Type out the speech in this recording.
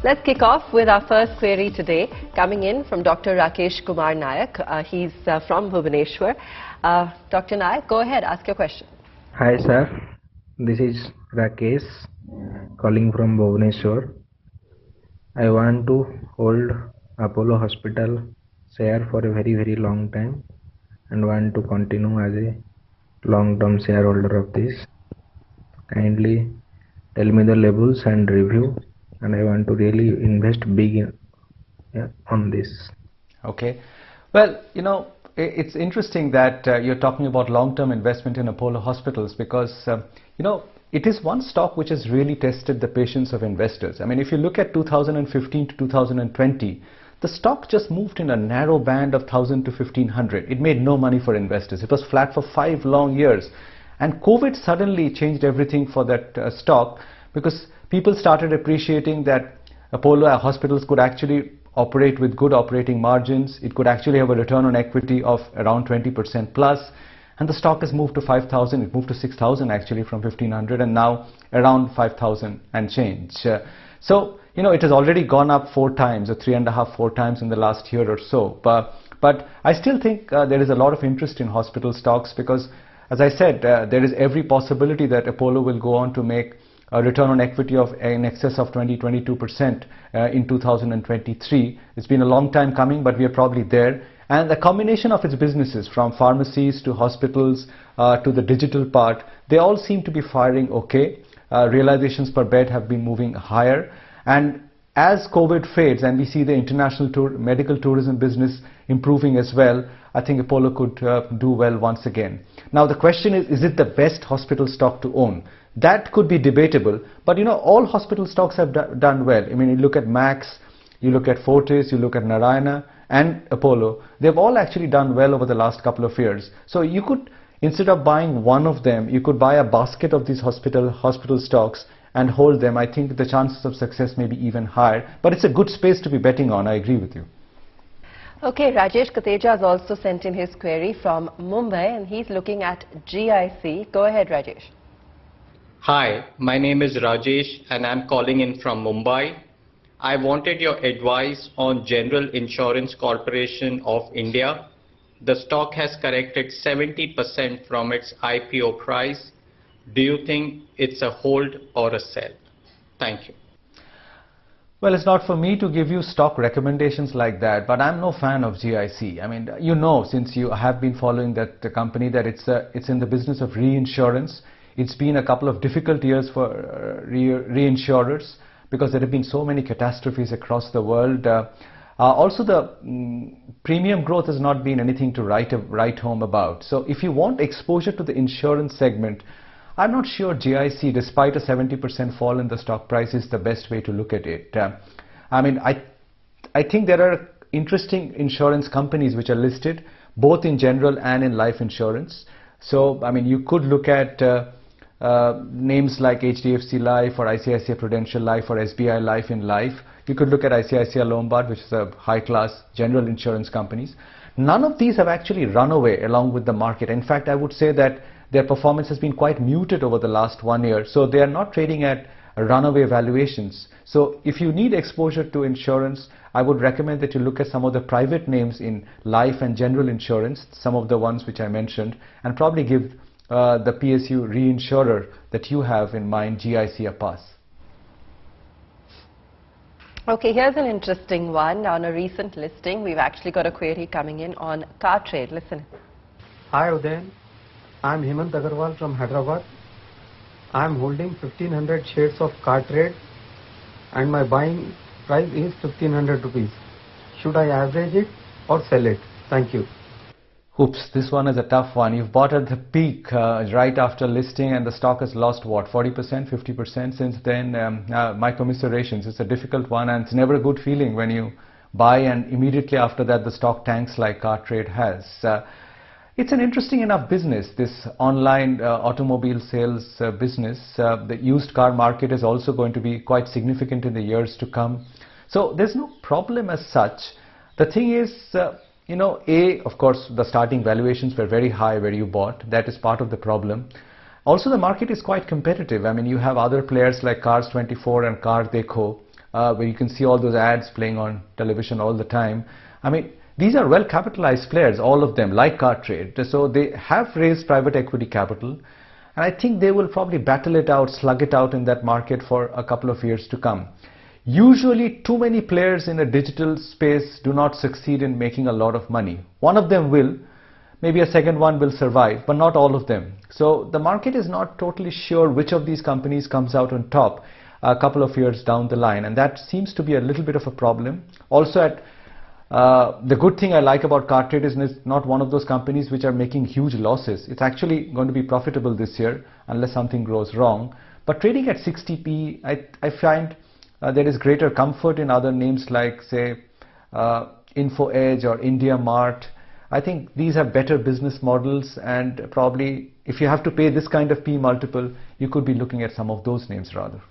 Let's kick off with our first query today, coming in from Dr. Rakesh Kumar Nayak. He's from Bhubaneswar. Dr. Nayak, go ahead, ask your question. Hi sir, this is Rakesh calling from Bhubaneswar. I want to hold Apollo Hospital share for a very long time and want to continue as a long-term shareholder of this. Kindly tell me the levels and review, and I want to really invest big on this. Okay. Well, it's interesting that you're talking about long-term investment in Apollo hospitals because, it is one stock which has really tested the patience of investors. I mean, if you look at 2015 to 2020, the stock just moved in a narrow band of 1,000 to 1,500. It made no money for investors. It was flat for 5 long years. And COVID suddenly changed everything for that stock because people started appreciating that Apollo hospitals could actually operate with good operating margins. It could actually have a return on equity of around 20% plus. And the stock has moved to 5,000. It moved to 6,000 actually from 1,500 and now around 5,000 and change. So, it has already gone up 4 times or 3.5, 4 times in the last year or so. But I still think there is a lot of interest in hospital stocks because, as I said, there is every possibility that Apollo will go on to make a return on equity of in excess of 20-22% in 2023. It's been a long time coming, but we are probably there. And the combination of its businesses, from pharmacies to hospitals to the digital part, they all seem to be firing okay. Realizations per bed have been moving higher. And as COVID fades and we see the international medical tourism business improving as well, I think Apollo could do well once again. Now the question is it the best hospital stock to own? That could be debatable, but all hospital stocks have done well. I mean, you look at Max, you look at Fortis, you look at Narayana and Apollo, they've all actually done well over the last couple of years. So you could, instead of buying one of them, you could buy a basket of these hospital stocks and hold them. I think the chances of success may be even higher, but it's a good space to be betting on. I agree with you. Okay, Rajesh Kateja has also sent in his query from Mumbai and he's looking at GIC. Go ahead, Rajesh. Hi, my name is Rajesh and I'm calling in from Mumbai. I wanted your advice on General Insurance Corporation of India. The stock has corrected 70% from its IPO price. Do you think it's a hold or a sell? Thank you. Well, it's not for me to give you stock recommendations like that, but I'm no fan of GIC. I mean, since you have been following the company, that it's in the business of reinsurance. It's been a couple of difficult years for reinsurers because there have been so many catastrophes across the world. Also, the premium growth has not been anything to write home about. So if you want exposure to the insurance segment, I'm not sure GIC, despite a 70% fall in the stock price, is the best way to look at it. I mean, I think there are interesting insurance companies which are listed, both in general and in life insurance. So, I mean, you could look at names like HDFC Life or ICICI Prudential Life or SBI Life in life. You could look at ICICI Lombard, which is a high-class general insurance companies. None of these have actually run away along with the market. In fact, I would say that their performance has been quite muted over the last 1 year. So they are not trading at runaway valuations. So if you need exposure to insurance, I would recommend that you look at some of the private names in life and general insurance, some of the ones which I mentioned, and probably give the PSU reinsurer that you have in mind, GIC, a pass. Okay, here's an interesting one. On a recent listing, we've actually got a query coming in on Cartrade. Listen. Hi Udayan, I'm Hemant Agarwal from Hyderabad. I'm holding 1500 shares of Cartrade and my buying price is 1500 rupees. Should I average it or sell it? Thank you. Oops, this one is a tough one. You've bought at the peak right after listing and the stock has lost what, 40%, 50% since then. My commiserations. It's a difficult one and it's never a good feeling when you buy and immediately after that the stock tanks like Cartrade has. It's an interesting enough business, this online automobile sales business. The used car market is also going to be quite significant in the years to come. So there's no problem as such. The thing is, of course, the starting valuations were very high where you bought. That is part of the problem. Also, the market is quite competitive. I mean, you have other players like Cars24 and Car Dekho where you can see all those ads playing on television all the time. I mean, these are well capitalized players, all of them, like Cartrade. So they have raised private equity capital, and I think they will probably battle it out, slug it out in that market for a couple of years to come. Usually too many players in a digital space do not succeed in making a lot of money. One of them will, maybe a second one will survive, but not all of them. So the market is not totally sure which of these companies comes out on top a couple of years down the line, and that seems to be a little bit of a problem. Also, the good thing I like about Cartrade is it's not one of those companies which are making huge losses. It's actually going to be profitable this year unless something goes wrong. But trading at 60p, I find there is greater comfort in other names like, say, Info Edge or India Mart. I think these have better business models, and probably if you have to pay this kind of P multiple, you could be looking at some of those names rather.